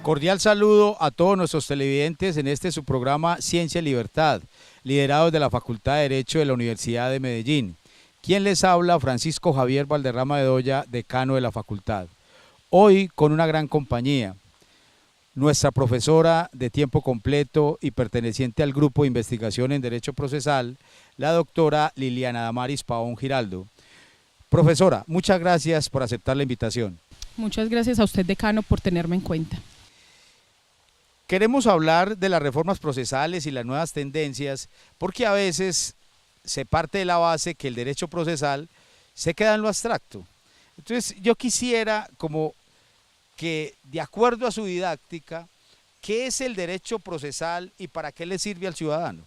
Cordial saludo a todos nuestros televidentes en este su programa Ciencia y Libertad, liderado de la Facultad de Derecho de la Universidad de Medellín. Quien les habla, Francisco Javier Valderrama Bedoya, decano de la facultad. Hoy con una gran compañía, nuestra profesora de tiempo completo y perteneciente al Grupo de Investigación en Derecho Procesal, la doctora Liliana Damaris Pavón Giraldo. Profesora, muchas gracias por aceptar la invitación. Muchas gracias a usted, decano, por tenerme en cuenta. Queremos hablar de las reformas procesales y las nuevas tendencias, porque a veces se parte de la base que el derecho procesal se queda en lo abstracto. Entonces yo quisiera como que, de acuerdo a su didáctica, ¿qué es el derecho procesal y para qué le sirve al ciudadano?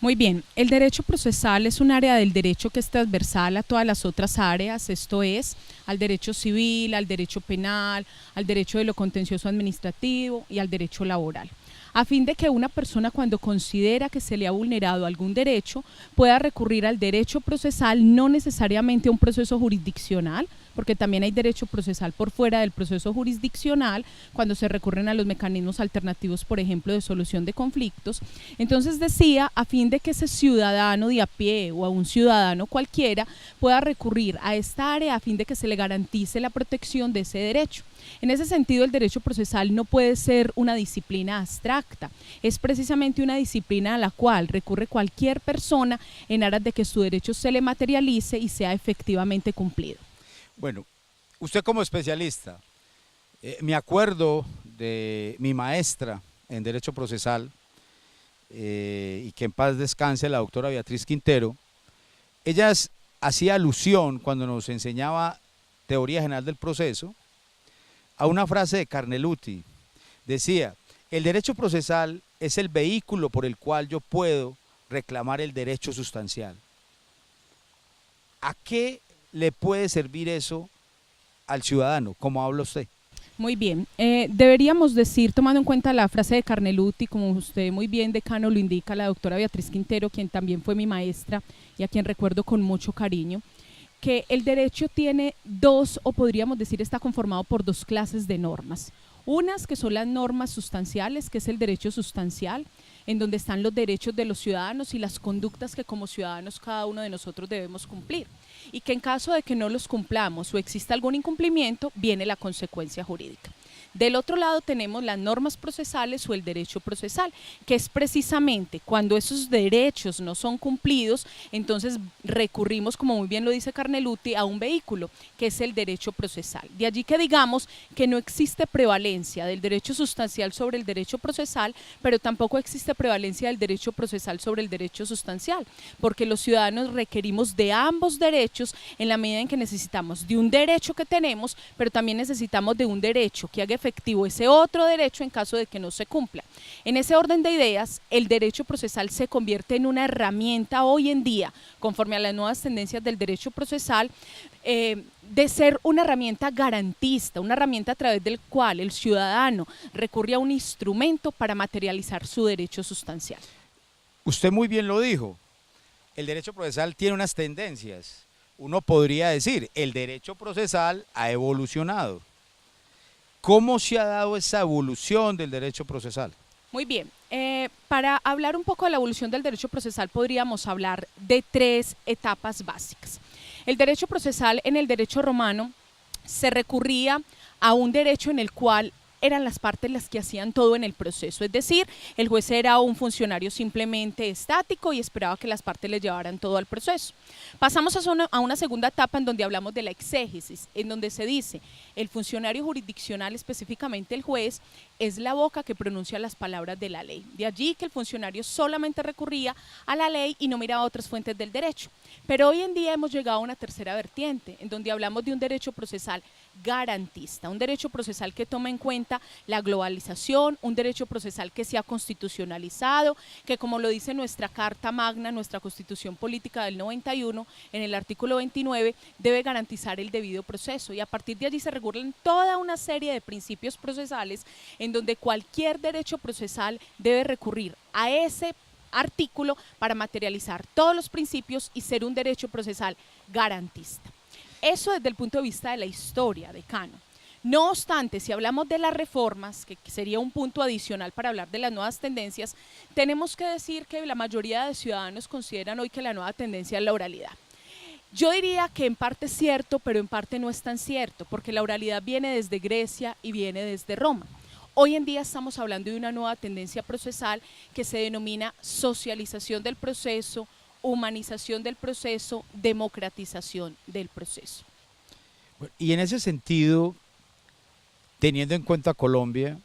Muy bien, el derecho procesal es un área del derecho que es transversal a todas las otras áreas, esto es, al derecho civil, al derecho penal, al derecho de lo contencioso administrativo y al derecho laboral, a fin de que una persona, cuando considera que se le ha vulnerado algún derecho, pueda recurrir al derecho procesal, no necesariamente a un proceso jurisdiccional, porque también hay derecho procesal por fuera del proceso jurisdiccional, cuando se recurren a los mecanismos alternativos, por ejemplo, de solución de conflictos. Entonces decía, a fin de que ese ciudadano de a pie o a un ciudadano cualquiera pueda recurrir a esta área a fin de que se le garantice la protección de ese derecho. En ese sentido, el derecho procesal no puede ser una disciplina abstracta, es precisamente una disciplina a la cual recurre cualquier persona en aras de que su derecho se le materialice y sea efectivamente cumplido. Bueno, usted como especialista, me acuerdo de mi maestra en Derecho Procesal, y que en paz descanse, la doctora Beatriz Quintero. Ella hacía alusión, cuando nos enseñaba teoría general del proceso, a una frase de Carneluti. Decía, el derecho procesal es el vehículo por el cual yo puedo reclamar el derecho sustancial. ¿A qué le puede servir eso al ciudadano? ¿Cómo habla usted? Muy bien, deberíamos decir, tomando en cuenta la frase de Carneluti, como usted muy bien, decano, lo indica, la doctora Beatriz Quintero, quien también fue mi maestra y a quien recuerdo con mucho cariño, que el derecho tiene dos, o podríamos decir está conformado por dos clases de normas. Unas que son las normas sustanciales, que es el derecho sustancial, en donde están los derechos de los ciudadanos y las conductas que como ciudadanos cada uno de nosotros debemos cumplir, y que en caso de que no los cumplamos o exista algún incumplimiento, viene la consecuencia jurídica. Del otro lado tenemos las normas procesales o el derecho procesal, que es precisamente cuando esos derechos no son cumplidos, entonces recurrimos, como muy bien lo dice Carneluti, a un vehículo, que es el derecho procesal. De allí que digamos que no existe prevalencia del derecho sustancial sobre el derecho procesal, pero tampoco existe prevalencia del derecho procesal sobre el derecho sustancial, porque los ciudadanos requerimos de ambos derechos en la medida en que necesitamos de un derecho que tenemos, pero también necesitamos de un derecho que haga efectivo ese otro derecho en caso de que no se cumpla. En ese orden de ideas, el derecho procesal se convierte en una herramienta hoy en día, conforme a las nuevas tendencias del derecho procesal, de ser una herramienta garantista, una herramienta a través del cual el ciudadano recurre a un instrumento para materializar su derecho sustancial. Usted muy bien lo dijo, el derecho procesal tiene unas tendencias. Uno podría decir, el derecho procesal ha evolucionado. ¿Cómo se ha dado esa evolución del derecho procesal? Muy bien, para hablar un poco de la evolución del derecho procesal podríamos hablar de tres etapas básicas. El derecho procesal en el derecho romano se recurría a un derecho en el cual eran las partes las que hacían todo en el proceso, es decir, el juez era un funcionario simplemente estático y esperaba que las partes le llevaran todo al proceso. Pasamos a una segunda etapa en donde hablamos de la exégesis, en donde se dice, el funcionario jurisdiccional, específicamente el juez, es la boca que pronuncia las palabras de la ley. De allí que el funcionario solamente recurría a la ley y no miraba otras fuentes del derecho. Pero hoy en día hemos llegado a una tercera vertiente, en donde hablamos de un derecho procesal garantista, un derecho procesal que toma en cuenta la globalización, un derecho procesal que se ha constitucionalizado, que como lo dice nuestra Carta Magna, nuestra Constitución Política del 91, en el artículo 29, debe garantizar el debido proceso, y a partir de allí se regulan toda una serie de principios procesales en donde cualquier derecho procesal debe recurrir a ese artículo para materializar todos los principios y ser un derecho procesal garantista. Eso desde el punto de vista de la historia, decano. No obstante, si hablamos de las reformas, que sería un punto adicional para hablar de las nuevas tendencias, tenemos que decir que la mayoría de ciudadanos consideran hoy que la nueva tendencia es la oralidad. Yo diría que en parte es cierto, pero en parte no es tan cierto, porque la oralidad viene desde Grecia y viene desde Roma. Hoy en día estamos hablando de una nueva tendencia procesal que se denomina socialización del proceso, humanización del proceso, democratización del proceso. Y en ese sentido, teniendo en cuenta Colombia,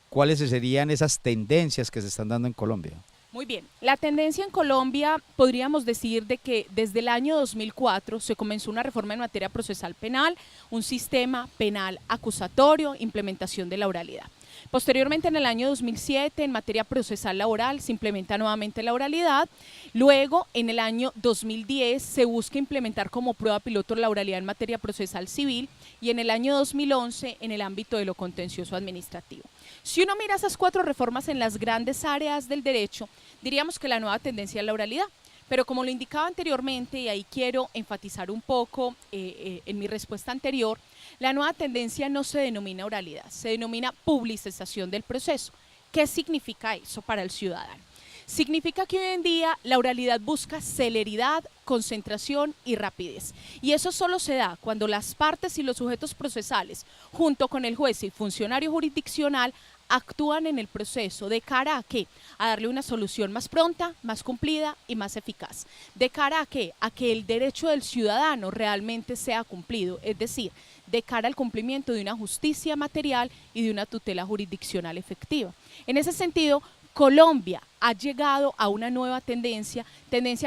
¿cuáles serían esas tendencias que se están dando en Colombia? Muy bien, la tendencia en Colombia podríamos decir de que desde el año 2004 se comenzó una reforma en materia procesal penal, un sistema penal acusatorio, implementación de la oralidad. Posteriormente, en el año 2007, en materia procesal laboral, se implementa nuevamente la oralidad. Luego, en el año 2010, se busca implementar como prueba piloto la oralidad en materia procesal civil y en el año 2011 en el ámbito de lo contencioso administrativo. Si uno mira esas 4 reformas en las grandes áreas del derecho, diríamos que la nueva tendencia es la oralidad. Pero como lo indicaba anteriormente, y ahí quiero enfatizar un poco en mi respuesta anterior, la nueva tendencia no se denomina oralidad, se denomina publicización del proceso. ¿Qué significa eso para el ciudadano? Significa que hoy en día la oralidad busca celeridad, concentración y rapidez. Y eso solo se da cuando las partes y los sujetos procesales, junto con el juez y funcionario jurisdiccional, actúan en el proceso de cara a qué? A darle una solución más pronta, más cumplida y más eficaz. ¿De cara a qué? A que el derecho del ciudadano realmente sea cumplido, es decir, de cara al cumplimiento de una justicia material y de una tutela jurisdiccional efectiva. En ese sentido, Colombia ha llegado a una nueva tendencia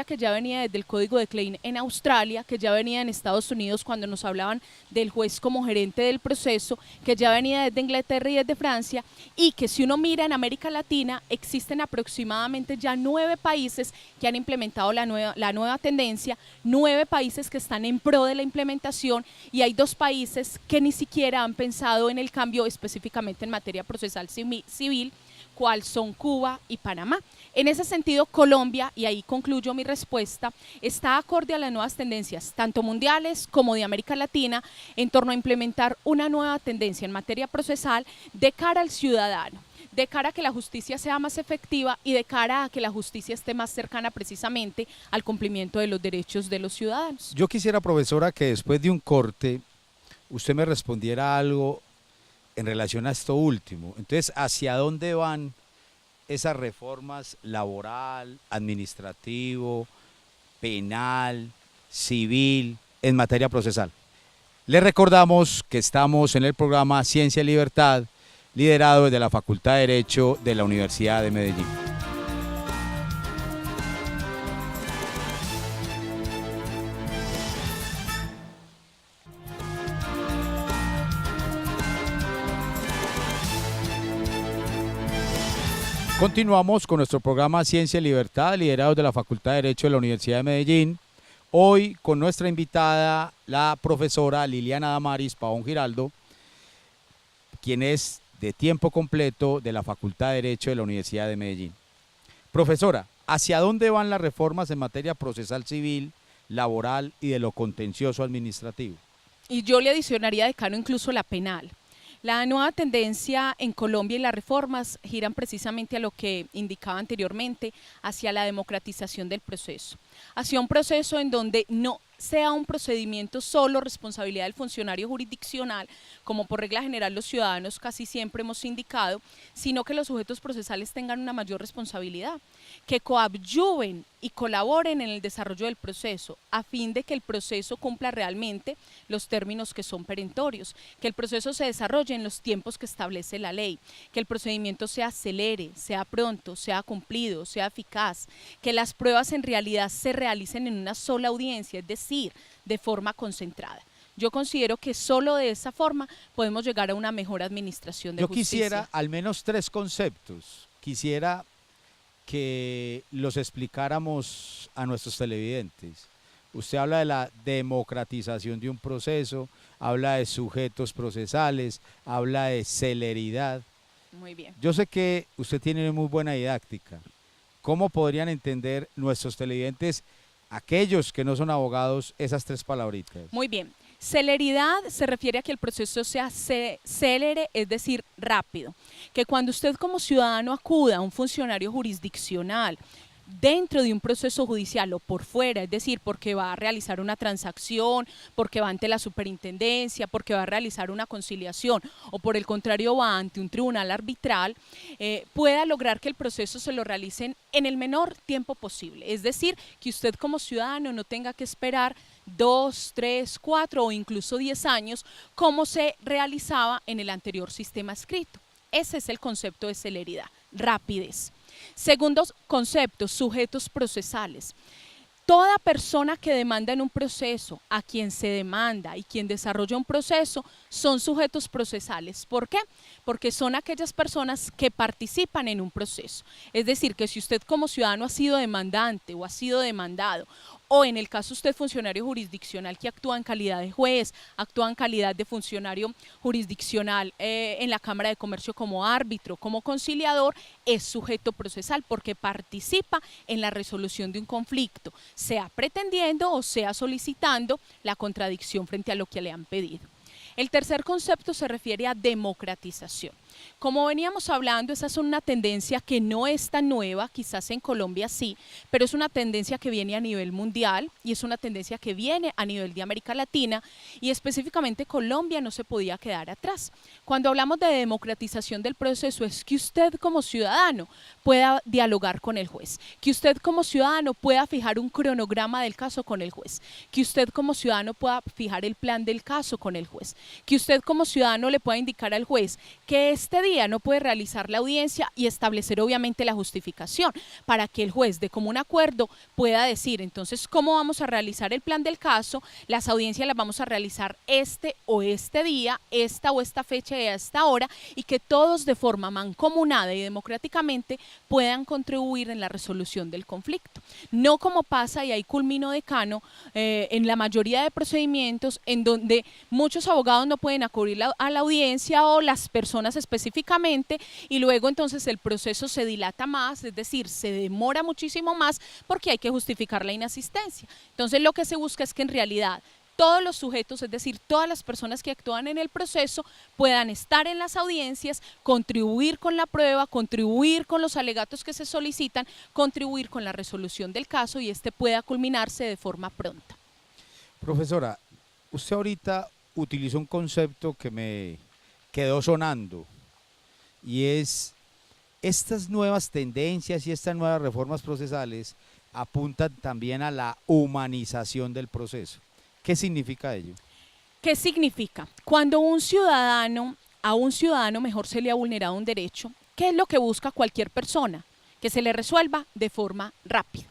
que ya venía desde el Código de Klein en Australia, que ya venía en Estados Unidos cuando nos hablaban del juez como gerente del proceso, que ya venía desde Inglaterra y desde Francia, y que si uno mira en América Latina, existen aproximadamente ya 9 países que han implementado la nueva tendencia, 9 países que están en pro de la implementación, y hay 2 países que ni siquiera han pensado en el cambio específicamente en materia procesal civil, cuál son Cuba y Panamá. En ese sentido, Colombia, y ahí concluyo mi respuesta, está acorde a las nuevas tendencias, tanto mundiales como de América Latina, en torno a implementar una nueva tendencia en materia procesal de cara al ciudadano, de cara a que la justicia sea más efectiva y de cara a que la justicia esté más cercana precisamente al cumplimiento de los derechos de los ciudadanos. Yo quisiera, profesora, que después de un corte usted me respondiera algo en relación a esto último. Entonces, ¿hacia dónde van esas reformas laboral, administrativo, penal, civil, en materia procesal? Les recordamos que estamos en el programa Ciencia y Libertad, liderado desde la Facultad de Derecho de la Universidad de Medellín. Continuamos con nuestro programa Ciencia y Libertad, liderado de la Facultad de Derecho de la Universidad de Medellín. Hoy con nuestra invitada, la profesora Liliana Damaris Pavón Giraldo, quien es de tiempo completo de la Facultad de Derecho de la Universidad de Medellín. Profesora, ¿hacia dónde van las reformas en materia procesal civil, laboral y de lo contencioso administrativo? Y yo le adicionaría, decano, incluso la penal. La nueva tendencia en Colombia y las reformas giran precisamente a lo que indicaba anteriormente, hacia la democratización del proceso, hacia un proceso en donde no sea un procedimiento solo responsabilidad del funcionario jurisdiccional, como por regla general los ciudadanos casi siempre hemos indicado, sino que los sujetos procesales tengan una mayor responsabilidad, que coadyuven y colaboren en el desarrollo del proceso, a fin de que el proceso cumpla realmente los términos que son perentorios, que el proceso se desarrolle en los tiempos que establece la ley, que el procedimiento sea celere, sea pronto, sea cumplido, sea eficaz, que las pruebas en realidad se realicen en una sola audiencia, es decir, de forma concentrada. Yo considero que solo de esa forma podemos llegar a una mejor administración de justicia. Yo quisiera al menos 3 conceptos. Quisiera que los explicáramos a nuestros televidentes. Usted habla de la democratización de un proceso, habla de sujetos procesales, habla de celeridad. Muy bien. Yo sé que usted tiene muy buena didáctica. ¿Cómo podrían entender nuestros televidentes, aquellos que no son abogados, esas 3 palabritas? Muy bien. Celeridad se refiere a que el proceso sea célere, es decir, rápido. Que cuando usted como ciudadano acuda a un funcionario jurisdiccional dentro de un proceso judicial o por fuera, es decir, porque va a realizar una transacción, porque va ante la superintendencia, porque va a realizar una conciliación o por el contrario va ante un tribunal arbitral, pueda lograr que el proceso se lo realicen en el menor tiempo posible. Es decir, que usted como ciudadano no tenga que esperar 2, 3, 4 o incluso 10 años como se realizaba en el anterior sistema escrito. Ese es el concepto de celeridad, rapidez. Segundo concepto, sujetos procesales. Toda persona que demanda en un proceso, a quien se demanda y quien desarrolla un proceso, son sujetos procesales. ¿Por qué? Porque son aquellas personas que participan en un proceso. Es decir, que si usted como ciudadano ha sido demandante o ha sido demandado, o en el caso usted funcionario jurisdiccional que actúa en calidad de juez, actúa en calidad de funcionario jurisdiccional en la Cámara de Comercio como árbitro, como conciliador, es sujeto procesal porque participa en la resolución de un conflicto, sea pretendiendo o sea solicitando la contradicción frente a lo que le han pedido. El tercer concepto se refiere a democratización. Como veníamos hablando, esa es una tendencia que no es tan nueva, quizás en Colombia sí, pero es una tendencia que viene a nivel mundial y es una tendencia que viene a nivel de América Latina y específicamente Colombia no se podía quedar atrás. Cuando hablamos de democratización del proceso es que usted como ciudadano pueda dialogar con el juez, que usted como ciudadano pueda fijar un cronograma del caso con el juez, que usted como ciudadano pueda fijar el plan del caso con el juez, que usted como ciudadano le pueda indicar al juez que este día no puede realizar la audiencia y establecer obviamente la justificación para que el juez de común acuerdo pueda decir entonces cómo vamos a realizar el plan del caso, las audiencias las vamos a realizar este o este día, esta o esta fecha y a esta hora y que todos de forma mancomunada y democráticamente puedan contribuir en la resolución del conflicto. No como pasa, y ahí culmino decano, en la mayoría de procedimientos en donde muchos abogados no pueden acudir a la audiencia o las personas específicamente y luego entonces el proceso se dilata más, es decir, se demora muchísimo más porque hay que justificar la inasistencia. Entonces lo que se busca es que en realidad todos los sujetos, es decir, todas las personas que actúan en el proceso puedan estar en las audiencias, contribuir con la prueba, contribuir con los alegatos que se solicitan, contribuir con la resolución del caso y este pueda culminarse de forma pronta. Profesora, usted ahorita utilizó un concepto que me quedó sonando y es estas nuevas tendencias y estas nuevas reformas procesales apuntan también a la humanización del proceso. ¿Qué significa ello? ¿Qué significa? Cuando a un ciudadano mejor se le ha vulnerado un derecho, ¿qué es lo que busca cualquier persona? Que se le resuelva de forma rápida.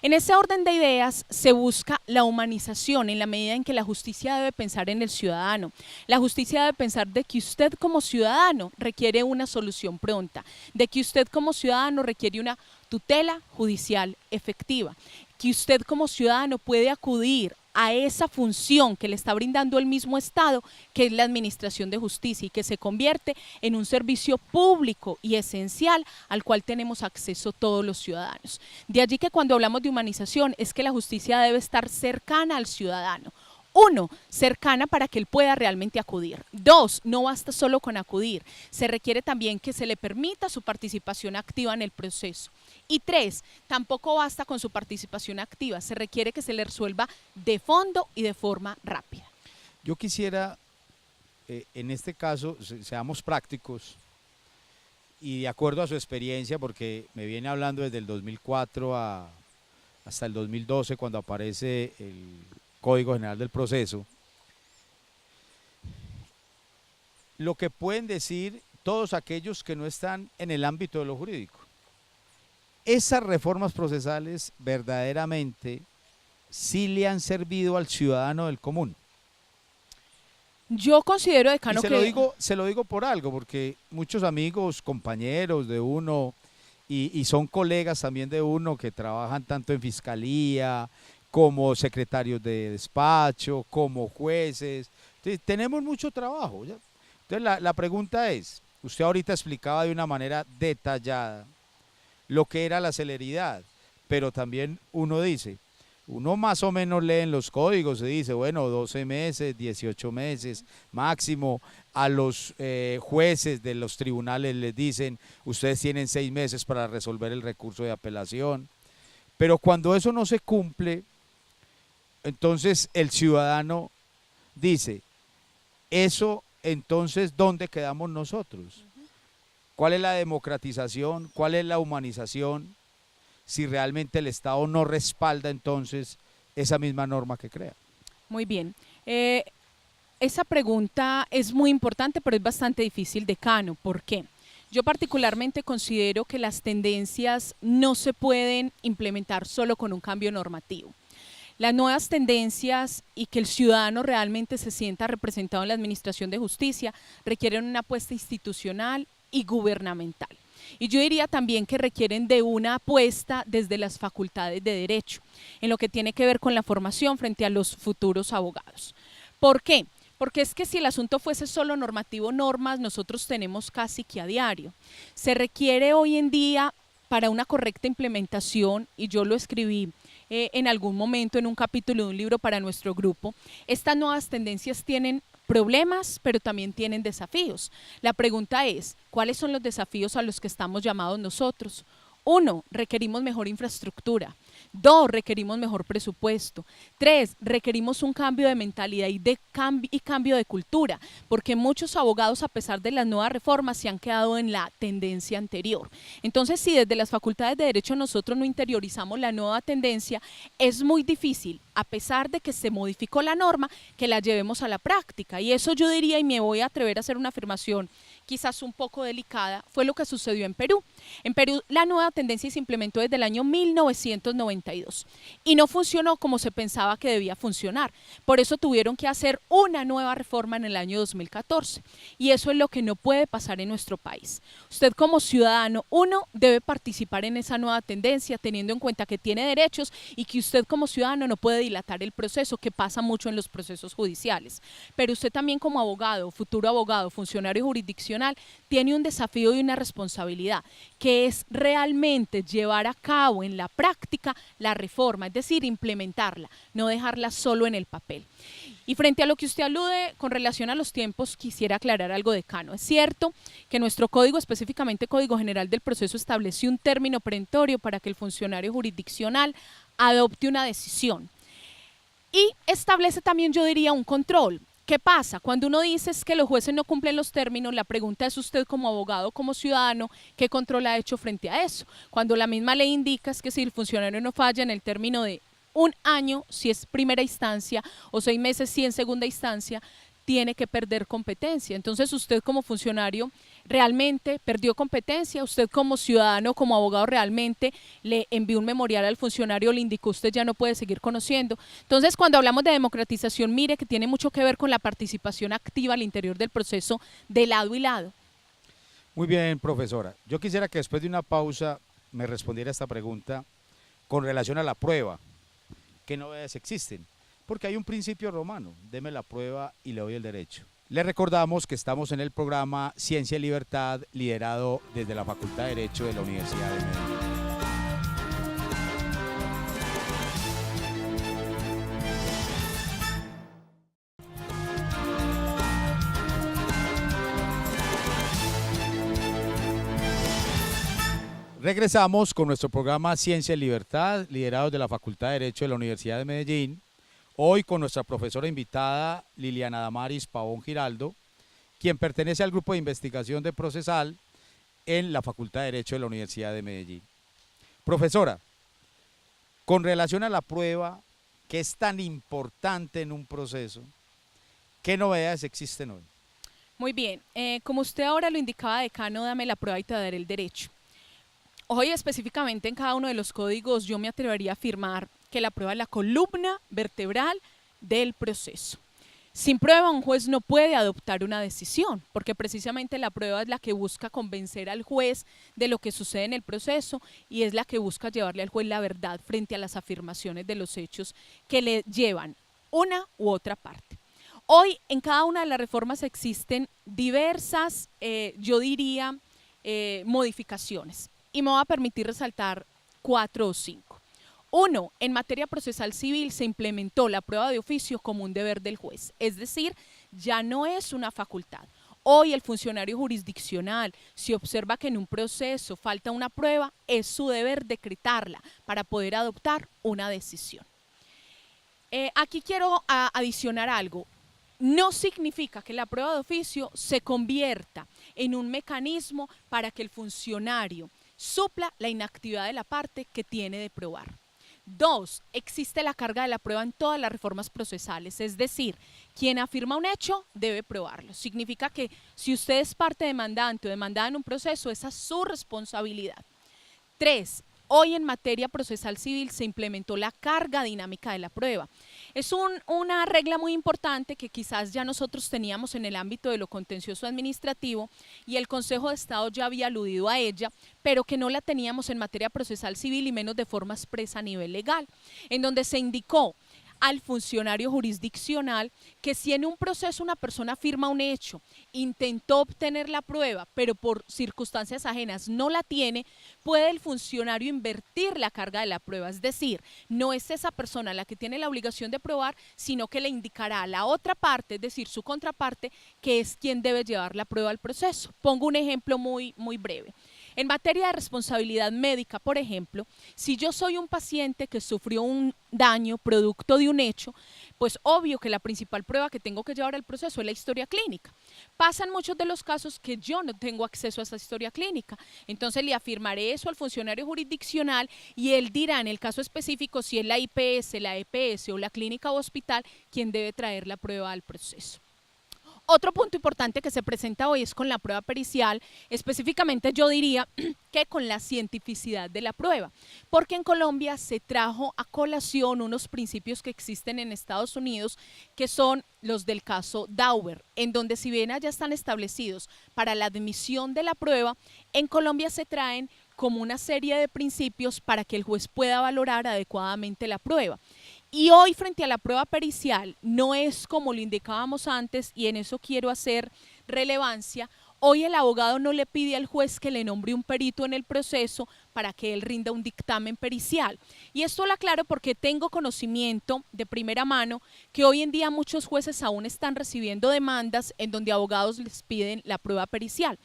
En ese orden de ideas se busca la humanización en la medida en que la justicia debe pensar en el ciudadano. La justicia debe pensar de que usted como ciudadano requiere una solución pronta, de que usted como ciudadano requiere una tutela judicial efectiva, que usted como ciudadano puede acudir a esa función que le está brindando el mismo Estado, que es la administración de justicia y que se convierte en un servicio público y esencial al cual tenemos acceso todos los ciudadanos. De allí que cuando hablamos de humanización es que la justicia debe estar cercana al ciudadano. Uno, cercana para que él pueda realmente acudir. Dos, no basta solo con acudir, se requiere también que se le permita su participación activa en el proceso. Y tres, tampoco basta con su participación activa, se requiere que se le resuelva de fondo y de forma rápida. Yo quisiera, en este caso, seamos prácticos y de acuerdo a su experiencia, porque me viene hablando desde el 2004 hasta el 2012, cuando aparece el Código General del Proceso, lo que pueden decir todos aquellos que no están en el ámbito de lo jurídico. Esas reformas procesales verdaderamente sí le han servido al ciudadano del común. Yo considero, decano, se lo digo por algo, porque muchos amigos, compañeros de uno, y son colegas también de uno que trabajan tanto en fiscalía, como secretarios de despacho, como jueces. Entonces, tenemos mucho trabajo, ¿ya? Entonces la pregunta es, usted ahorita explicaba de una manera detallada lo que era la celeridad, pero también uno dice, Uno más o menos lee en los códigos, se dice, bueno, 12 meses, 18 meses máximo. A los jueces de los tribunales les dicen, ustedes tienen 6 meses para resolver el recurso de apelación. Pero cuando eso no se cumple, entonces el ciudadano dice, eso entonces, ¿dónde quedamos nosotros? ¿Cuál es la democratización? ¿Cuál es la humanización? Si realmente el Estado no respalda entonces esa misma norma que crea. Muy bien. Esa pregunta es muy importante, pero es bastante difícil, decano. ¿Por qué? Yo particularmente considero que las tendencias no se pueden implementar solo con un cambio normativo. Las nuevas tendencias y que el ciudadano realmente se sienta representado en la administración de justicia requieren una apuesta institucional y gubernamental. Y yo diría también que requieren de una apuesta desde las facultades de derecho, en lo que tiene que ver con la formación frente a los futuros abogados. ¿Por qué? Porque es que si el asunto fuese solo normativo, normas, nosotros tenemos casi que a diario. Se requiere hoy en día para una correcta implementación, y yo lo escribí en algún momento en un capítulo de un libro para nuestro grupo, estas nuevas tendencias tienen problemas, pero también tienen desafíos. La pregunta es, ¿cuáles son los desafíos a los que estamos llamados nosotros? 1, requerimos mejor infraestructura. 2, requerimos mejor presupuesto. 3, requerimos un cambio de mentalidad y cambio de cultura, porque muchos abogados, a pesar de las nuevas reformas, se han quedado en la tendencia anterior. Entonces, si desde las facultades de Derecho nosotros no interiorizamos la nueva tendencia, es muy difícil, a pesar de que se modificó la norma, que la llevemos a la práctica. Y eso yo diría, y me voy a atrever a hacer una afirmación quizás un poco delicada, fue lo que sucedió en Perú. En Perú la nueva tendencia se implementó desde el año 1992 y no funcionó como se pensaba que debía funcionar. Por eso tuvieron que hacer una nueva reforma en el año 2014 y eso es lo que no puede pasar en nuestro país. Usted como ciudadano, 1, debe participar en esa nueva tendencia teniendo en cuenta que tiene derechos y que usted como ciudadano no puede dilatar el proceso, que pasa mucho en los procesos judiciales. Pero usted también como abogado, futuro abogado, funcionario jurisdiccional, tiene un desafío y una responsabilidad, que es realmente llevar a cabo en la práctica la reforma, es decir, implementarla, no dejarla solo en el papel. Y frente a lo que usted alude con relación a los tiempos, quisiera aclarar algo, decano. Es cierto que nuestro código, específicamente Código General del Proceso, estableció un término perentorio para que el funcionario jurisdiccional adopte una decisión. Y establece también, yo diría, un control. ¿Qué pasa? Cuando uno dice es que los jueces no cumplen los términos, la pregunta es usted como abogado, como ciudadano, ¿qué control ha hecho frente a eso? Cuando la misma ley indica es que si el funcionario no falla en el término de 1 año, si es primera instancia, o 6 meses si en segunda instancia, tiene que perder competencia. Entonces usted como funcionario realmente perdió competencia, usted como ciudadano, como abogado realmente le envió un memorial al funcionario, le indicó usted ya no puede seguir conociendo. Entonces cuando hablamos de democratización, mire que tiene mucho que ver con la participación activa al interior del proceso de lado y lado. Muy bien, profesora. Yo quisiera que después de una pausa me respondiera esta pregunta con relación a la prueba. ¿Qué novedades existen? Porque hay un principio romano, deme la prueba y le doy el derecho. Le recordamos que estamos en el programa Ciencia y Libertad, liderado desde la Facultad de Derecho de la Universidad de Medellín. Regresamos con nuestro programa Ciencia y Libertad, liderado de la Facultad de Derecho de la Universidad de Medellín. Hoy con nuestra profesora invitada Liliana Damaris Pavón Giraldo, quien pertenece al grupo de investigación de Procesal en la Facultad de Derecho de la Universidad de Medellín. Profesora, con relación a la prueba, que es tan importante en un proceso, ¿qué novedades existen hoy? Muy bien, como usted ahora lo indicaba, decano, dame la prueba y te daré el derecho. Hoy específicamente en cada uno de los códigos yo me atrevería a afirmar que la prueba es la columna vertebral del proceso. Sin prueba un juez no puede adoptar una decisión, porque precisamente la prueba es la que busca convencer al juez de lo que sucede en el proceso y es la que busca llevarle al juez la verdad frente a las afirmaciones de los hechos que le llevan una u otra parte. Hoy en cada una de las reformas existen diversas, yo diría, modificaciones y me voy a permitir resaltar 4 o 5. Uno, en materia procesal civil se implementó la prueba de oficio como un deber del juez, es decir, ya no es una facultad. Hoy el funcionario jurisdiccional, si observa que en un proceso falta una prueba, es su deber decretarla para poder adoptar una decisión. Aquí quiero adicionar algo. No significa que la prueba de oficio se convierta en un mecanismo para que el funcionario supla la inactividad de la parte que tiene de probar. Dos, existe la carga de la prueba en todas las reformas procesales, es decir, quien afirma un hecho debe probarlo. Significa que si usted es parte demandante o demandada en un proceso, esa es su responsabilidad. Tres, hoy en materia procesal civil se implementó la carga dinámica de la prueba. Es una regla muy importante que quizás ya nosotros teníamos en el ámbito de lo contencioso administrativo y el Consejo de Estado ya había aludido a ella, pero que no la teníamos en materia procesal civil y menos de forma expresa a nivel legal, en donde se indicó al funcionario jurisdiccional que si en un proceso una persona firma un hecho, intentó obtener la prueba, pero por circunstancias ajenas no la tiene, puede el funcionario invertir la carga de la prueba. Es decir, no es esa persona la que tiene la obligación de probar, sino que le indicará a la otra parte, es decir, su contraparte, que es quien debe llevar la prueba al proceso. Pongo un ejemplo muy breve. En materia de responsabilidad médica, por ejemplo, si yo soy un paciente que sufrió un daño producto de un hecho, pues obvio que la principal prueba que tengo que llevar al proceso es la historia clínica. Pasan muchos de los casos que yo no tengo acceso a esa historia clínica, entonces le afirmaré eso al funcionario jurisdiccional y él dirá en el caso específico si es la IPS, la EPS o la clínica o hospital quien debe traer la prueba al proceso. Otro punto importante que se presenta hoy es con la prueba pericial, específicamente yo diría que con la cientificidad de la prueba, porque en Colombia se trajo a colación unos principios que existen en Estados Unidos, que son los del caso Daubert, en donde si bien allá están establecidos para la admisión de la prueba, en Colombia se traen como una serie de principios para que el juez pueda valorar adecuadamente la prueba. Y hoy frente a la prueba pericial no es como lo indicábamos antes y en eso quiero hacer relevancia. Hoy el abogado no le pide al juez que le nombre un perito en el proceso para que él rinda un dictamen pericial. Y esto lo aclaro porque tengo conocimiento de primera mano que hoy en día muchos jueces aún están recibiendo demandas en donde abogados les piden la prueba pericial.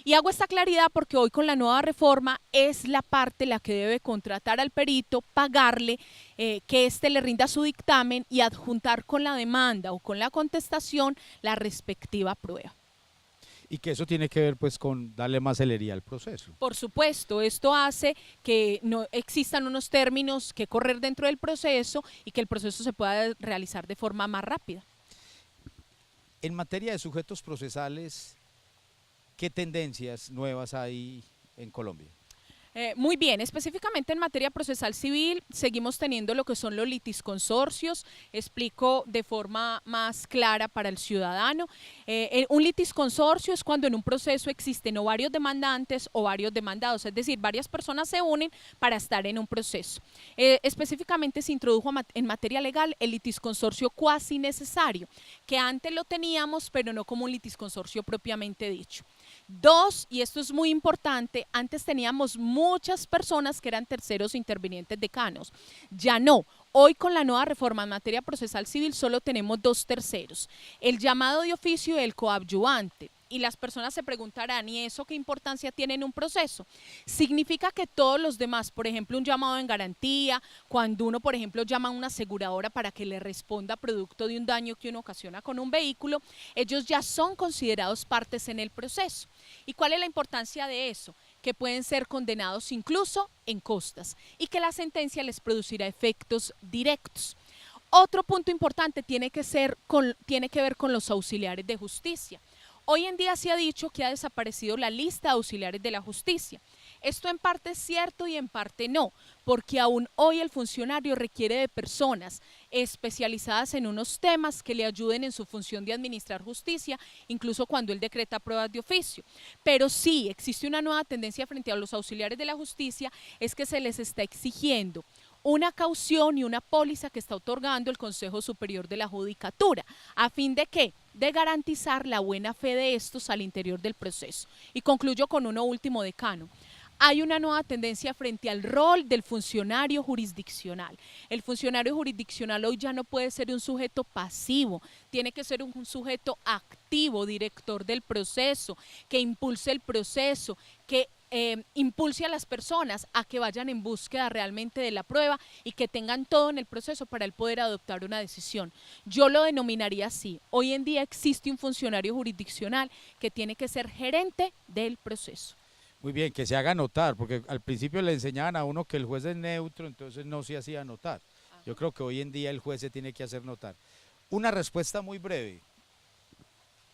Y hago esta claridad porque hoy con la nueva reforma es la parte la que debe contratar al perito, pagarle, que éste le rinda su dictamen y adjuntar con la demanda o con la contestación la respectiva prueba. Y que eso tiene que ver pues con darle más celeridad al proceso. Por supuesto, esto hace que no existan unos términos que correr dentro del proceso y que el proceso se pueda realizar de forma más rápida. En materia de sujetos procesales, ¿qué tendencias nuevas hay en Colombia? Muy bien, específicamente en materia procesal civil seguimos teniendo lo que son los litisconsorcios. Explico de forma más clara para el ciudadano. Un litisconsorcio es cuando en un proceso existen o varios demandantes o varios demandados, es decir, varias personas se unen para estar en un proceso. Específicamente se introdujo en materia legal el litisconsorcio cuasi necesario, que antes lo teníamos pero no como un litisconsorcio propiamente dicho. Dos, y esto es muy importante, antes teníamos muchas personas que eran terceros intervinientes decanos, ya no. Hoy con la nueva reforma en materia procesal civil solo tenemos dos terceros, el llamado de oficio y el coadyuvante. Y las personas se preguntarán, ¿y eso qué importancia tiene en un proceso? Significa que todos los demás, por ejemplo, un llamado en garantía, cuando uno, por ejemplo, llama a una aseguradora para que le responda producto de un daño que uno ocasiona con un vehículo, ellos ya son considerados partes en el proceso. ¿Y cuál es la importancia de eso? Que pueden ser condenados incluso en costas y que la sentencia les producirá efectos directos. Otro punto importante tiene que ver con los auxiliares de justicia. Hoy en día se ha dicho que ha desaparecido la lista de auxiliares de la justicia. Esto en parte es cierto y en parte no, porque aún hoy el funcionario requiere de personas especializadas en unos temas que le ayuden en su función de administrar justicia, incluso cuando él decreta pruebas de oficio. Pero sí, existe una nueva tendencia frente a los auxiliares de la justicia, es que se les está exigiendo una caución y una póliza que está otorgando el Consejo Superior de la Judicatura, a fin de ¿qué? De garantizar la buena fe de estos al interior del proceso. Y concluyo con uno último, decano. hay una nueva tendencia frente al rol del funcionario jurisdiccional. El funcionario jurisdiccional hoy ya no puede ser un sujeto pasivo, tiene que ser un sujeto activo, director del proceso, que impulse el proceso, que impulse a las personas a que vayan en búsqueda realmente de la prueba y que tengan todo en el proceso para él poder adoptar una decisión. Yo lo denominaría así. Hoy en día existe un funcionario jurisdiccional que tiene que ser gerente del proceso. Muy bien, que se haga notar, porque al principio le enseñaban a uno que el juez es neutro, entonces no se hacía notar. Yo creo que hoy en día el juez se tiene que hacer notar. Una respuesta muy breve.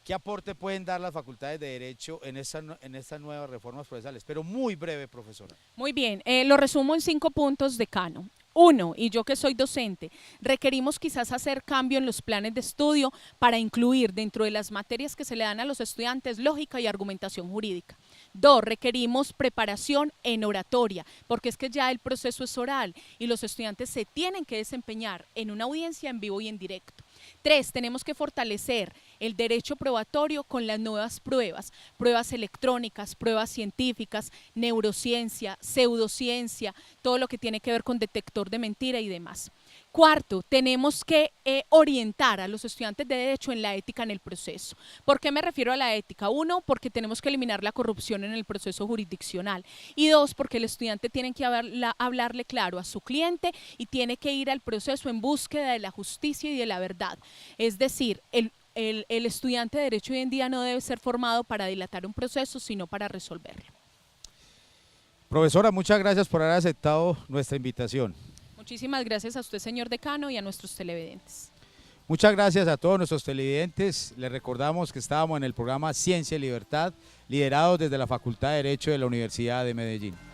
¿Qué aporte pueden dar las facultades de Derecho en estas nuevas reformas procesales? Pero muy breve, profesora. Muy bien, lo resumo en 5 puntos, decano. 1, y yo que soy docente, requerimos quizás hacer cambio en los planes de estudio para incluir dentro de las materias que se le dan a los estudiantes lógica y argumentación jurídica. 2, requerimos preparación en oratoria, porque es que ya el proceso es oral y los estudiantes se tienen que desempeñar en una audiencia en vivo y en directo. 3, tenemos que fortalecer el derecho probatorio con las nuevas pruebas, pruebas electrónicas, pruebas científicas, neurociencia, pseudociencia, todo lo que tiene que ver con detector de mentira y demás. 4, tenemos que orientar a los estudiantes de Derecho en la ética en el proceso. ¿Por qué me refiero a la ética? 1, porque tenemos que eliminar la corrupción en el proceso jurisdiccional. Y 2, porque el estudiante tiene que hablarle claro a su cliente y tiene que ir al proceso en búsqueda de la justicia y de la verdad. Es decir, el estudiante de Derecho hoy en día no debe ser formado para dilatar un proceso, sino para resolverlo. Profesora, muchas gracias por haber aceptado nuestra invitación. Muchísimas gracias a usted, señor decano, y a nuestros televidentes. Muchas gracias a todos nuestros televidentes. Les recordamos que estábamos en el programa Ciencia y Libertad, liderados desde la Facultad de Derecho de la Universidad de Medellín.